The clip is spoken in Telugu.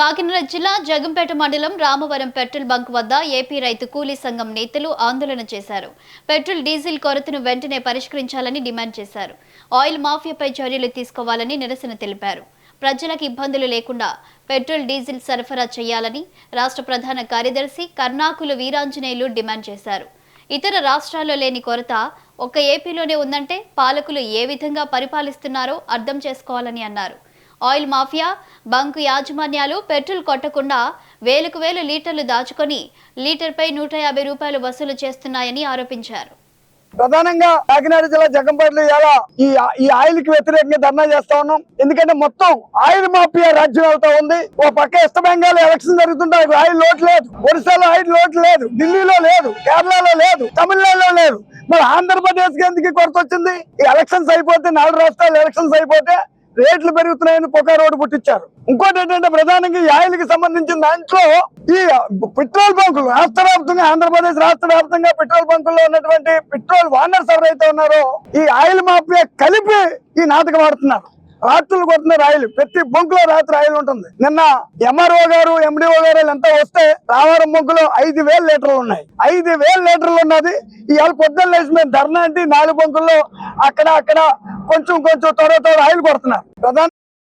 కాకినాడ జిల్లా జగంపేట మండలం రామవరం పెట్రోల్ బంక్ వద్ద ఏపీ రైతు కూలీ సంఘం నేతలు ఆందోళన చేశారు. పెట్రోల్ డీజిల్ కొరతను వెంటనే పరిష్కరించాలని డిమాండ్ చేశారు. ఆయిల్ మాఫియాపై చర్యలు తీసుకోవాలని నిరసన తెలిపారు. ప్రజలకు ఇబ్బందులు లేకుండా పెట్రోల్ డీజిల్ సరఫరా చేయాలని రాష్ట్ర ప్రధాన కార్యదర్శి కర్ణాకుల వీరాంజనేయులు డిమాండ్ చేశారు. ఇతర రాష్ట్రాల్లో లేని కొరత ఒక్క ఏపీలోనే ఉందంటే పాలకులు ఏ విధంగా పరిపాలిస్తున్నారో అర్థం చేసుకోవాలని అన్నారు. ఆయిల్ మాఫియా బంకు యాజమాన్యాలు పెట్రోల్ కొట్టకుండా వేలకు వేల లీటర్లు దాచుకొని లీటర్పై 150 రూపాయలు వసూలు చేస్తున్నాయని ఆరోపించారు. ప్రధానంగా కాకినాడ జిల్లా జగంపేటలో ఇలా ఈ ఆయిల్ కి వ్యతిరేకంగా ధర్నా చేస్తా ఉన్నాం. ఎందుకంటే మొత్తం ఆయిల్ మాఫియా రాజ్యం అవుతా ఉంది. ఓ పక్క వెస్ట్ బెంగాల్ ఎలక్షన్ జరుగుతుంటే ఆయిల్ లోటు లేదు, ఒరిస్సాలో ఆయిల్ లోటు లేదు, ఢిల్లీలో లేదు, కేరళలో లేదు, తమిళనాడులో లేదు. మరి ఆంధ్రప్రదేశ్ కి ఎందుకు కొరత వచ్చింది? ఈ ఎలక్షన్స్ అయిపోతే 4 రాష్ట్రాలు ఎలక్షన్స్ అయిపోతే రేట్లు పెరుగుతున్నాయని రోడ్డు పుట్టించారు. ఇంకోటి ఏంటంటే ప్రధానంగా ఈ ఆయిల్ కి సంబంధించిన దాంట్లో ఈ పెట్రోల్ బంకులు రాష్ట్ర వ్యాప్తంగా ఆంధ్రప్రదేశ్ రాష్ట్ర వ్యాప్తంగా పెట్రోల్ బంకుల్లో ఉన్నటువంటి పెట్రోల్ ఓనర్స్ ఎవరైతే ఉన్నారో ఈ ఆయిల్ మాఫియా కలిపి ఈ నాటకం ఆడుతున్నారు. రాత్రులు కొడుతున్నారు ఆయిల్. ప్రతి బంకులో రాత్రి ఆయిల్ ఉంటుంది. నిన్న ఎంఆర్ఓ గారు ఎండిఓ గారు ఎంత వస్తే రామవరం బంకులో 5,000 లీటర్లు ఉన్నాయి. 5,000 లీటర్లు ఉన్నది. ఇవాళ పొద్దున్న లేచి మేము ధర్నా అంటే 4 బంకుల్లో అక్కడ కొంచెం త్వర ఆయిల్ కొడుతున్నారు.